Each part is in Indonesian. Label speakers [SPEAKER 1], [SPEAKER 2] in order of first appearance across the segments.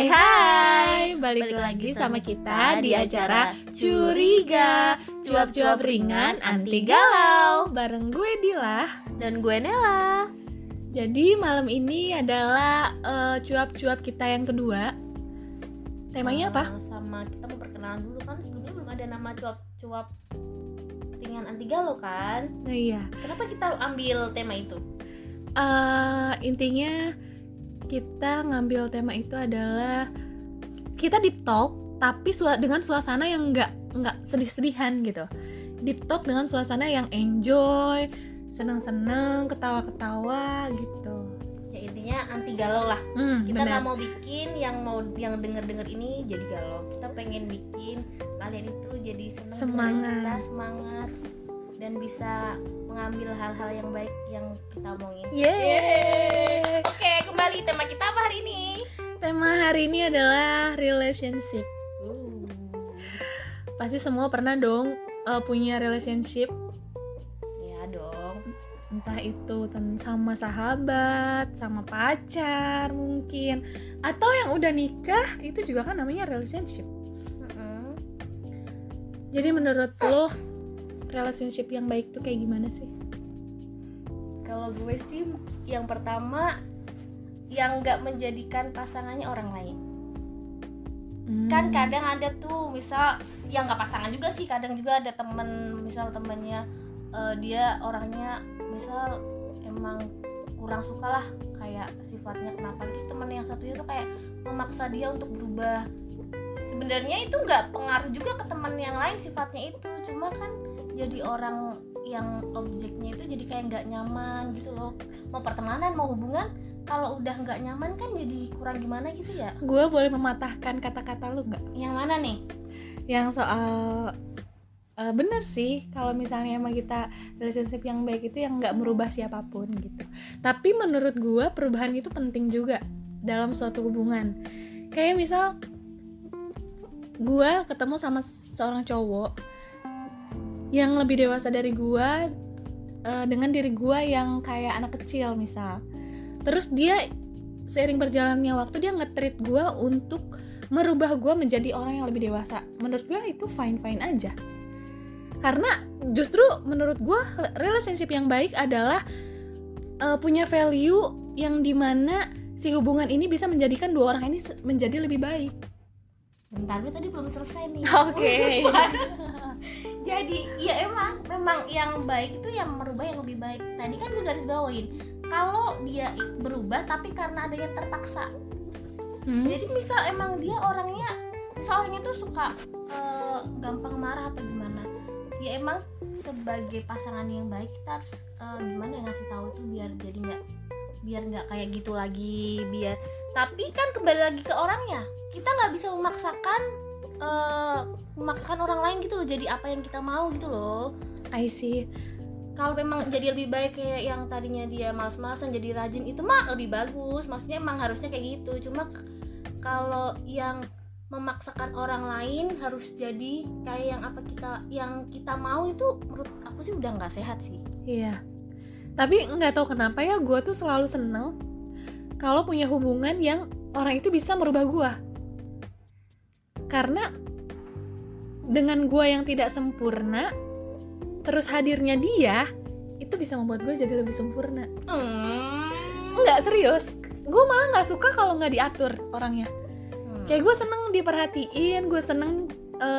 [SPEAKER 1] Hai, balik lagi sama kita di acara Curiga, cuap-cuap ringan anti galau, bareng gue Dila
[SPEAKER 2] dan gue Nela.
[SPEAKER 1] Jadi malam ini adalah cuap-cuap kita yang kedua. Temanya apa?
[SPEAKER 2] Sama kita mau perkenalan dulu kan, sebelumnya belum ada nama cuap-cuap ringan anti galau kan?
[SPEAKER 1] Nah, iya.
[SPEAKER 2] Kenapa kita ambil tema itu?
[SPEAKER 1] Intinya kita ngambil tema itu adalah kita deep talk tapi dengan suasana yang nggak sedih-sedihan gitu. Deep talk dengan suasana yang enjoy, seneng-seneng, ketawa-ketawa gitu.
[SPEAKER 2] Ya intinya anti galau lah. Kita nggak mau bikin yang denger ini jadi galau. Kita pengen bikin kalian itu jadi
[SPEAKER 1] semangat,
[SPEAKER 2] dan bisa mengambil hal-hal yang baik yang kita omongin.
[SPEAKER 1] Yeay.
[SPEAKER 2] Oke, kembali tema kita apa hari ini?
[SPEAKER 1] Tema hari ini adalah relationship. Pasti semua pernah dong punya relationship.
[SPEAKER 2] Ya dong.
[SPEAKER 1] Entah itu sama sahabat, sama pacar mungkin, atau yang udah nikah, itu juga kan namanya relationship. Jadi menurut lo relationship yang baik tuh kayak gimana sih?
[SPEAKER 2] Kalau gue sih yang pertama yang nggak menjadikan pasangannya orang lain. Kan kadang ada tuh misal yang nggak pasangan juga sih, kadang juga ada temen, misal temennya dia orangnya misal emang kurang suka lah kayak sifatnya kenapa, terus temen yang satunya tuh kayak memaksa dia untuk berubah. Sebenarnya itu nggak pengaruh juga ke teman yang lain sifatnya itu, cuma kan jadi orang yang objeknya itu jadi kayak nggak nyaman gitu loh. Mau pertemanan, mau hubungan, kalau udah nggak nyaman kan jadi kurang gimana gitu ya.
[SPEAKER 1] Gue boleh mematahkan kata-kata lu nggak?
[SPEAKER 2] Yang mana nih?
[SPEAKER 1] Yang soal bener sih, kalau misalnya emang kita relationship yang baik itu yang nggak merubah siapapun gitu. Tapi menurut gue perubahan itu penting juga dalam suatu hubungan. Kayak misal gue ketemu sama seorang cowok yang lebih dewasa dari gue, dengan diri gue yang kayak anak kecil misal. Terus dia seiring berjalannya waktu dia nge-treat gue untuk merubah gue menjadi orang yang lebih dewasa. Menurut gue itu fine-fine aja. Karena justru menurut gue relationship yang baik adalah punya value yang dimana si hubungan ini bisa menjadikan dua orang ini menjadi lebih baik.
[SPEAKER 2] Bentar, gue tadi belum selesai nih.
[SPEAKER 1] Oke.
[SPEAKER 2] Jadi ya memang yang baik itu yang merubah yang lebih baik. Tadi kan gue garis bawain kalau dia berubah tapi karena adanya terpaksa. Jadi misal emang dia orangnya tuh suka gampang marah atau gimana, ya emang sebagai pasangan yang baik kita harus gimana ya, ngasih tahu itu biar nggak kayak gitu lagi, tapi kan kembali lagi ke orangnya. Kita nggak bisa memaksakan orang lain gitu loh jadi apa yang kita mau gitu loh.
[SPEAKER 1] I see.
[SPEAKER 2] Kalau memang jadi lebih baik kayak yang tadinya dia malas-malasan jadi rajin, itu mah lebih bagus, maksudnya emang harusnya kayak gitu. Cuma kalau yang memaksakan orang lain harus jadi kayak yang kita mau, itu menurut aku sih udah nggak sehat sih.
[SPEAKER 1] Iya. Tapi nggak tahu kenapa ya, gue tuh selalu seneng kalau punya hubungan yang orang itu bisa merubah gue. Karena dengan gue yang tidak sempurna, terus hadirnya dia, itu bisa membuat gue jadi lebih sempurna. Enggak, serius. Gue malah nggak suka kalau nggak diatur orangnya. Kayak gue seneng diperhatiin, gue seneng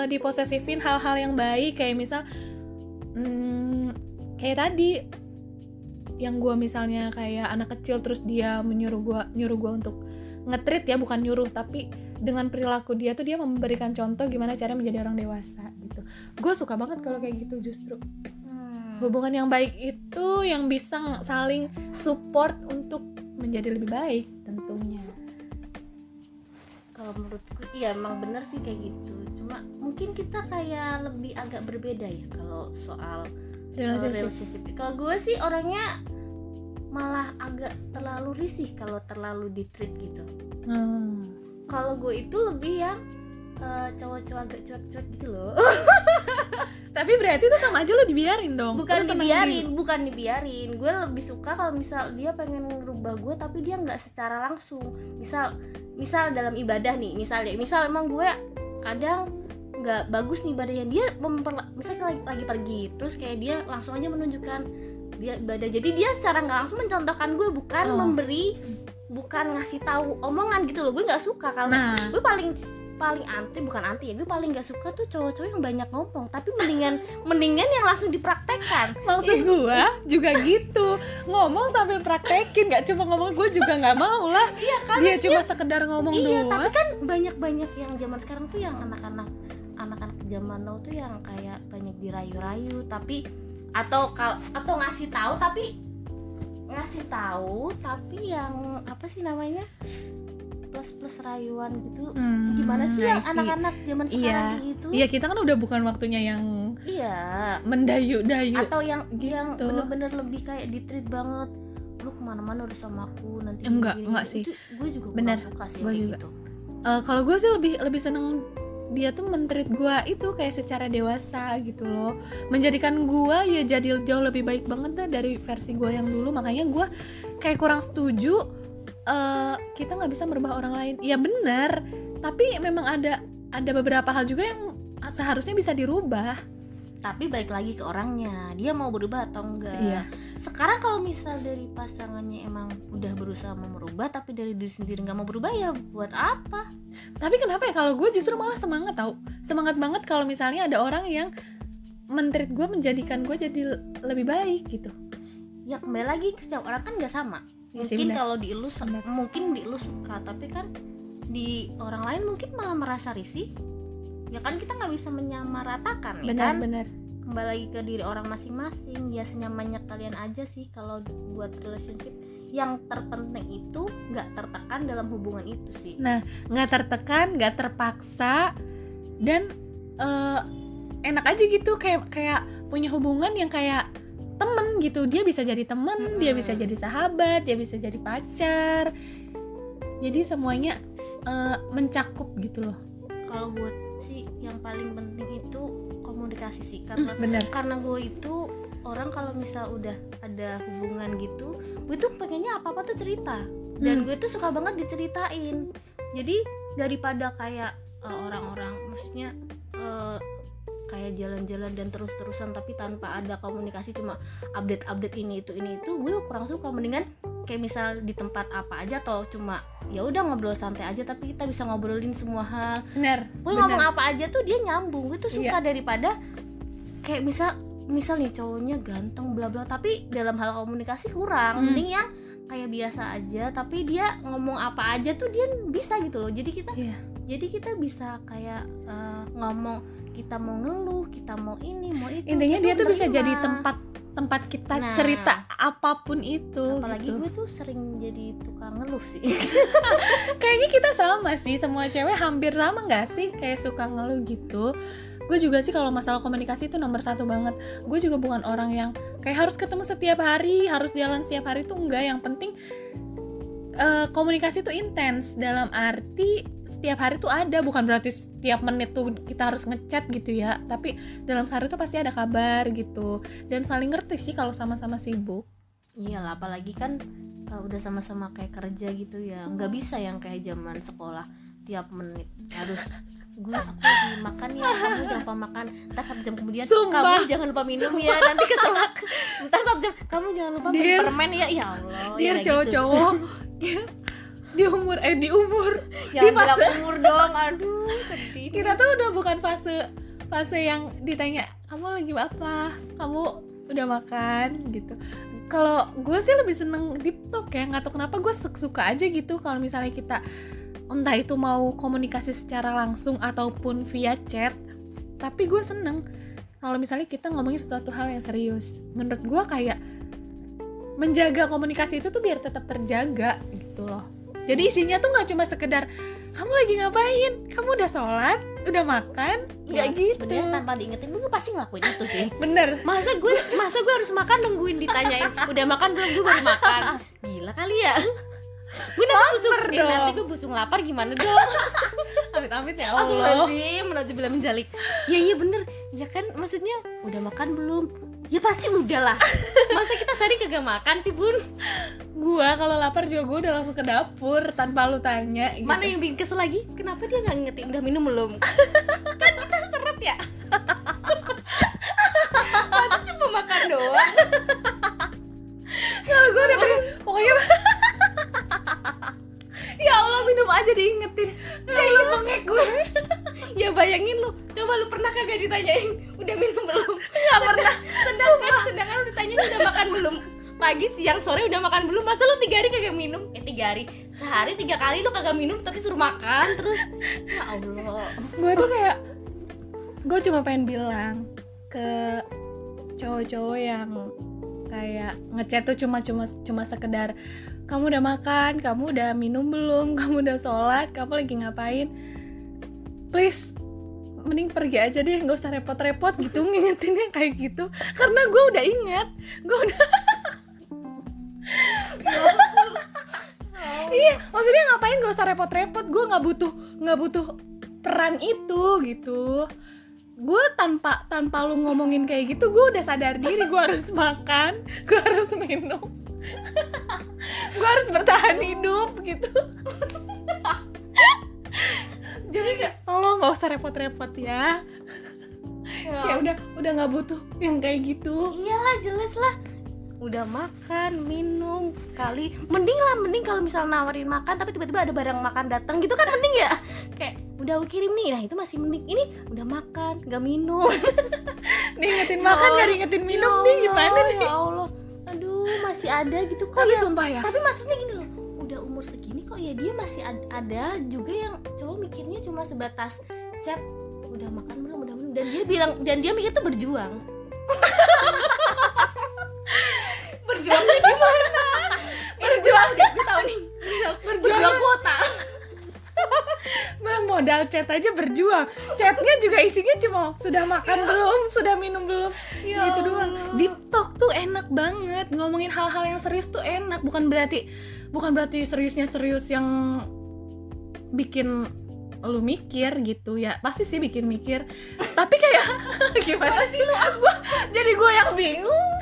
[SPEAKER 1] diposesifin hal-hal yang baik. Kayak misal, kayak tadi, yang gue misalnya kayak anak kecil terus dia nyuruh gue untuk nge-treat ya, bukan nyuruh, tapi dengan perilaku dia tuh dia memberikan contoh gimana cara menjadi orang dewasa gitu. Gue suka banget kalau kayak gitu justru. Hubungan yang baik itu yang bisa saling support untuk menjadi lebih baik tentunya.
[SPEAKER 2] Kalau menurutku iya emang bener sih kayak gitu. Cuma mungkin kita kayak lebih agak berbeda ya kalau soal relationship. Kalau gue sih orangnya malah agak terlalu risih kalau terlalu di-treat gitu. Kalau gue itu lebih yang cowok-cowok agak cuek-cuek gitu loh.
[SPEAKER 1] Tapi berarti itu sama aja lo dibiarin dong.
[SPEAKER 2] Bukan dibiarin. Gue lebih suka kalau misal dia pengen ngerubah gue tapi dia nggak secara langsung. Misal dalam ibadah nih, misal emang gue kadang nggak bagus nih ibadahnya, dia misalnya lagi pergi, terus kayak dia langsung aja menunjukkan dia ibadah. Jadi dia secara nggak langsung mencontohkan gue, bukan memberi, bukan ngasih tahu omongan gitu loh. Gue nggak suka kalau gue paling gue paling nggak suka tuh cowok-cowok yang banyak ngomong tapi mendingan yang langsung dipraktekkan.
[SPEAKER 1] Maksud gue juga gitu, ngomong sambil praktekin, nggak cuma ngomong. Gue juga nggak mau lah.
[SPEAKER 2] Iya kan,
[SPEAKER 1] dia cuma sekedar ngomong doang.
[SPEAKER 2] Tapi kan banyak yang zaman sekarang tuh yang anak-anak zaman now tuh yang kayak banyak dirayu-rayu tapi atau ngasih tahu tapi yang apa sih namanya, plus rayuan gitu. Gimana sih yang anak-anak zaman sekarang gitu?
[SPEAKER 1] Iya, kita kan udah bukan waktunya yang mendayu-dayu
[SPEAKER 2] atau yang bener-bener lebih kayak ditreat banget. Lu kemana-mana udah sama aku nanti.
[SPEAKER 1] Enggak sih.
[SPEAKER 2] Itu gue juga
[SPEAKER 1] bener
[SPEAKER 2] suka sih
[SPEAKER 1] gue juga.
[SPEAKER 2] Gitu.
[SPEAKER 1] Kalau gue sih lebih seneng dia tuh men-treat gue itu kayak secara dewasa gitu loh, menjadikan gue ya jadi jauh lebih baik banget dah dari versi gue yang dulu. Makanya gue kayak kurang setuju kita nggak bisa merubah orang lain. Ya benar, tapi memang ada beberapa hal juga yang seharusnya bisa dirubah.
[SPEAKER 2] Tapi balik lagi ke orangnya, dia mau berubah atau enggak.
[SPEAKER 1] Iya.
[SPEAKER 2] Sekarang kalau misal dari pasangannya emang udah berusaha mau merubah tapi dari diri sendiri nggak mau berubah, ya buat apa?
[SPEAKER 1] Tapi kenapa ya kalau gue justru malah semangat banget kalau misalnya ada orang yang men-treat gue, menjadikan gue jadi lebih baik gitu.
[SPEAKER 2] Ya kembali lagi ke setiap orang kan nggak sama. Mungkin kalau di lu suka, tapi kan di orang lain mungkin malah merasa risih. Ya kan kita nggak bisa menyamaratakan, ya kan? Benar. Kembali lagi ke diri orang masing-masing. Ya senyamannya kalian aja sih kalau buat relationship. Yang terpenting itu nggak tertekan dalam hubungan itu sih.
[SPEAKER 1] Nah, nggak tertekan, nggak terpaksa, dan enak aja gitu, kayak punya hubungan yang kayak temen gitu. Dia bisa jadi temen, dia bisa jadi sahabat, dia bisa jadi pacar. Jadi semuanya mencakup gitu loh.
[SPEAKER 2] Kalau buat sih yang paling penting itu komunikasi sih, karena gue itu orang kalau misal udah ada hubungan gitu, gue tuh pengennya apa-apa tuh cerita, dan gue tuh suka banget diceritain. Jadi daripada kayak orang-orang maksudnya kayak jalan-jalan dan terus-terusan tapi tanpa ada komunikasi, cuma update ini itu, gue kurang suka. Mendingan kayak misal di tempat apa aja atau cuma ya udah ngobrol santai aja tapi kita bisa ngobrolin semua hal. Gue ngomong apa aja tuh dia nyambung. Gue tuh suka daripada kayak misal nih cowoknya ganteng bla bla tapi dalam hal komunikasi kurang. Mending yang kayak biasa aja tapi dia ngomong apa aja tuh dia bisa gitu loh. Jadi kita bisa kayak ngomong, kita mau ngeluh, kita mau ini, mau itu.
[SPEAKER 1] Intinya dia tuh bisa jadi tempat kita cerita apapun itu.
[SPEAKER 2] Apalagi
[SPEAKER 1] gitu.
[SPEAKER 2] Gue tuh sering jadi tukang ngeluh sih.
[SPEAKER 1] Kayaknya kita sama sih, semua cewek hampir sama nggak sih, kayak suka ngeluh gitu. Gue juga sih kalau masalah komunikasi itu nomor 1 banget. Gue juga bukan orang yang kayak harus ketemu setiap hari, harus jalan setiap hari, tuh enggak. Yang penting komunikasi tuh intens, dalam arti setiap hari tuh ada, bukan berarti setiap menit tuh kita harus ngechat gitu ya, tapi dalam sehari tuh pasti ada kabar gitu, dan saling ngerti sih kalau sama-sama sibuk.
[SPEAKER 2] Iyalah, apalagi kan udah sama-sama kayak kerja gitu ya, nggak bisa yang kayak zaman sekolah tiap menit harus aku lagi makan ya, kamu jangan lupa makan, ntar 1 jam kemudian kamu jangan lupa minum ya, nanti keselak, ntar 1 jam kamu jangan lupa minum permen ya. Ya Allah,
[SPEAKER 1] dia cowok-cowok gitu. di umur
[SPEAKER 2] yang bilang umur doang, aduh sedih.
[SPEAKER 1] Kita tuh udah bukan fase yang ditanya kamu lagi apa, kamu udah makan gitu. Kalau gue sih lebih seneng deep talk ya, nggak tahu kenapa gue suka aja gitu kalau misalnya kita entah itu mau komunikasi secara langsung ataupun via chat. Tapi gue seneng kalau misalnya kita ngomongin sesuatu hal yang serius. Menurut gue kayak menjaga komunikasi itu tuh biar tetap terjaga gitu loh. Jadi isinya tuh nggak cuma sekedar kamu lagi ngapain, kamu udah sholat, udah makan, nggak gitu.
[SPEAKER 2] Sebenarnya tanpa diingetin gue pasti ngelakuin itu sih.
[SPEAKER 1] Bener.
[SPEAKER 2] Masa gue harus makan nungguin ditanyain udah makan belum, gue baru makan. Gila kali ya. Gue nanti busung,
[SPEAKER 1] dong.
[SPEAKER 2] nanti gue busung lapar gimana dong?
[SPEAKER 1] Amit-amit ya Allah.
[SPEAKER 2] Astagfirullahaladzim, menauzubillah min dzalik. Ya iya bener, ya kan maksudnya udah makan belum? Ya pasti udah lah. Masa kita sehari kagak makan sih bun?
[SPEAKER 1] Gua kalau lapar juga gue udah langsung ke dapur tanpa lu tanya gitu.
[SPEAKER 2] Mana yang bikin kesel lagi? Kenapa dia nggak ngingetin udah minum belum? Kan kita seret ya. Masa cuma makan doang?
[SPEAKER 1] Kalau gue udah pokoknya ya Allah minum aja diingetin. Ya Allah bengek gue.
[SPEAKER 2] Ya bayangin lu, coba lu pernah kagak ditanyain udah minum belum?
[SPEAKER 1] Nggak pernah.
[SPEAKER 2] Sedangkan lu ditanyain udah makan belum? Pagi, siang, sore udah makan belum? Masa lu 3 hari kagak minum? 3 hari, sehari 3 kali lu kagak minum tapi suruh makan terus. Ya Allah.
[SPEAKER 1] Gue tuh kayak, gue cuma pengen bilang ke cowok-cowok yang kayak ngechat tuh cuma sekedar kamu udah makan, kamu udah minum belum, kamu udah sholat, kamu lagi ngapain, please mending pergi aja deh, nggak usah repot-repot gitu ngingetinnya kayak gitu, karena gue udah ingat, gue udah iya, maksudnya ngapain gak usah repot-repot, gue nggak butuh peran itu gitu. Gue tanpa lu ngomongin kayak gitu, gue udah sadar diri gue harus makan, gue harus minum, gue harus bertahan hidup gitu. Jadi kayak tolong nggak usah repot-repot ya. Kayak udah nggak butuh yang kayak gitu.
[SPEAKER 2] Iyalah jelas lah. Udah makan, minum, kali mending kalau misal nawarin makan tapi tiba-tiba ada barang makan datang gitu kan mending ya. Kayak udah aku kirim nih, nah itu masih mending. Ini udah makan, nggak minum.
[SPEAKER 1] Diingetin makan nggak diingetin minum nih gimana nih?
[SPEAKER 2] Ya Allah, aduh masih ada gitu kok.
[SPEAKER 1] Tapi
[SPEAKER 2] ya.
[SPEAKER 1] sumpah ya.
[SPEAKER 2] Tapi maksudnya gini loh, udah umur segini kok ya dia masih ada juga yang cowok mikirnya cuma sebatas chat, udah makan belum, udah minum, dan dia mikir tuh berjuang. Berjuangnya gimana? Berjuang deh, gue tau nih. Berjuang kuota.
[SPEAKER 1] Modal chat aja berjuang. Chatnya juga isinya cuma sudah makan belum, sudah minum belum,
[SPEAKER 2] Ya
[SPEAKER 1] gitu doang.
[SPEAKER 2] Allah.
[SPEAKER 1] Deep talk tuh enak banget, ngomongin hal-hal yang serius tuh enak. Bukan berarti seriusnya serius yang bikin lu mikir gitu ya. Pasti sih bikin mikir. Tapi kayak gimana sih lu? Jadi gue yang bingung.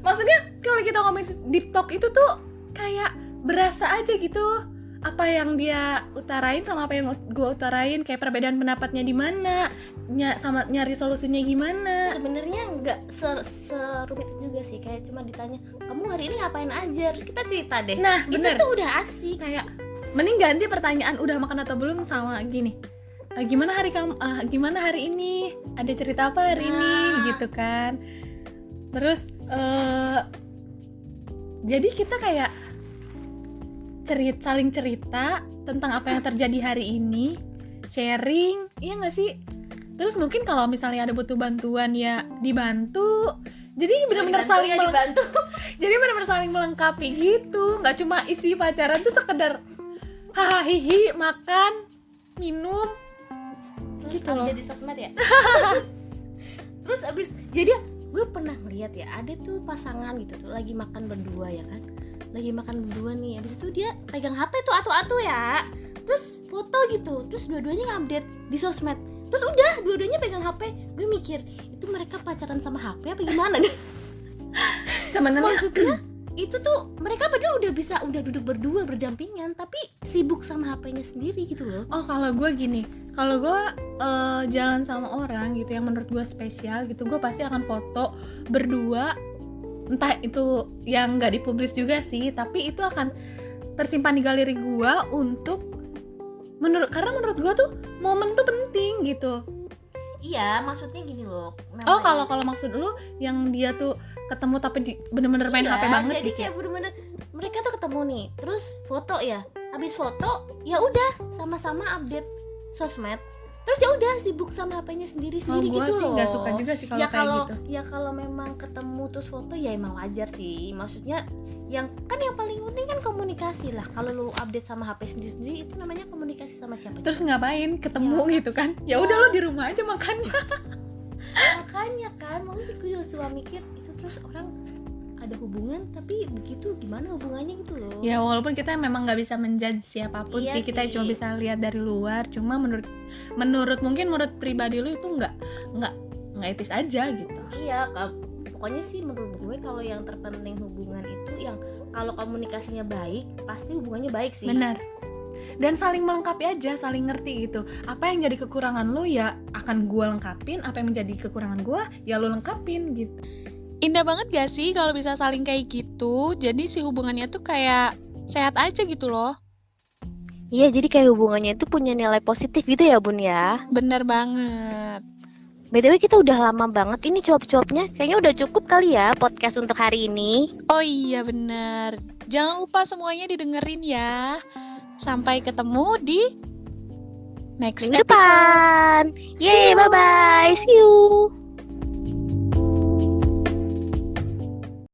[SPEAKER 1] Maksudnya kalau kita ngomongin deep talk itu tuh kayak berasa aja gitu apa yang dia utarain sama apa yang gue utarain, kayak perbedaan pendapatnya di mana, sama nyari solusinya gimana.
[SPEAKER 2] Sebenarnya nggak serumit itu juga sih, kayak cuma ditanya kamu hari ini ngapain aja, terus kita cerita deh.
[SPEAKER 1] Nah,
[SPEAKER 2] itu
[SPEAKER 1] bener.
[SPEAKER 2] tuh udah asik.
[SPEAKER 1] Kayak mending ganti pertanyaan udah makan atau belum sama gini. Gimana hari kamu? Gimana hari ini? Ada cerita apa hari ini? Gitu kan. Terus jadi kita kayak saling cerita tentang apa yang terjadi hari ini, sharing, iya nggak sih? Terus mungkin kalau misalnya ada butuh bantuan ya dibantu. Jadi benar-benar saling
[SPEAKER 2] dibantu.
[SPEAKER 1] Jadi benar-benar saling melengkapi gitu. Nggak cuma isi pacaran tuh sekedar hahaha hihi makan minum
[SPEAKER 2] Terus
[SPEAKER 1] gitu loh.
[SPEAKER 2] update di sosmed ya. Terus abis jadi gue pernah ngeliat ya, ada tuh pasangan gitu tuh lagi makan berdua ya kan, lagi makan berdua nih, abis itu dia pegang HP tuh atu-atu ya, terus foto gitu, terus dua-duanya ngupdate di sosmed, terus udah dua-duanya pegang HP. Gue mikir itu mereka pacaran sama HP apa gimana nih?
[SPEAKER 1] Sebenarnya
[SPEAKER 2] Maksudnya itu tuh mereka padahal udah duduk berdua berdampingan tapi sibuk sama HP-nya sendiri gitu loh.
[SPEAKER 1] oh kalau gue gini, kalau gue jalan sama orang gitu yang menurut gue spesial gitu, gue pasti akan foto berdua, entah itu yang nggak dipublis juga sih, tapi itu akan tersimpan di galeri gue untuk karena menurut gue tuh momen tuh penting gitu.
[SPEAKER 2] Iya, maksudnya gini loh.
[SPEAKER 1] Oh kalau maksud lu yang dia tuh ketemu tapi bener-bener main HP banget
[SPEAKER 2] jadi
[SPEAKER 1] gitu.
[SPEAKER 2] kayak bener-bener mereka tuh ketemu nih, terus foto ya. Habis foto ya udah sama-sama update sosmed. Terus ya udah sibuk sama HP-nya sendiri-sendiri
[SPEAKER 1] Gua
[SPEAKER 2] gitu
[SPEAKER 1] sih
[SPEAKER 2] loh.
[SPEAKER 1] nggak suka juga sih kalau
[SPEAKER 2] Ya
[SPEAKER 1] kayak
[SPEAKER 2] kalau
[SPEAKER 1] gitu.
[SPEAKER 2] ya kalau memang ketemu terus foto ya emang wajar sih. Maksudnya yang paling penting kan komunikasi lah. Kalau lu update sama HP sendiri-sendiri itu namanya komunikasi sama siapa?
[SPEAKER 1] Terus ngapain ketemu gitu kan? Ya udah lo di rumah aja makannya.
[SPEAKER 2] Makanya kan, makanya gue juga suka mikir itu terus orang ada hubungan tapi begitu gimana hubungannya gitu loh.
[SPEAKER 1] Ya walaupun kita memang nggak bisa menjudge siapapun
[SPEAKER 2] Iya
[SPEAKER 1] sih, kita
[SPEAKER 2] sih.
[SPEAKER 1] cuma bisa lihat dari luar. Cuma menurut pribadi lu itu nggak etis aja gitu.
[SPEAKER 2] Iya, pokoknya sih menurut gue kalau yang terpenting hubungan itu yang kalau komunikasinya baik pasti hubungannya baik sih.
[SPEAKER 1] Benar. Dan saling melengkapi aja, saling ngerti gitu. Apa yang jadi kekurangan lu ya akan gue lengkapin, apa yang menjadi kekurangan gue ya lu lengkapin gitu.
[SPEAKER 3] Indah banget gak sih kalau bisa saling kayak gitu? Jadi si hubungannya tuh kayak sehat aja gitu loh.
[SPEAKER 4] Iya, jadi kayak hubungannya itu punya nilai positif gitu ya Bun ya.
[SPEAKER 3] Bener banget.
[SPEAKER 4] BTW kita udah lama banget ini cuap-cuapnya. Kayaknya udah cukup kali ya podcast untuk hari ini.
[SPEAKER 3] Oh iya bener. Jangan lupa semuanya didengerin ya. Sampai ketemu di next
[SPEAKER 4] Minggu
[SPEAKER 3] episode.
[SPEAKER 4] depan. Yeay, bye-bye. See you.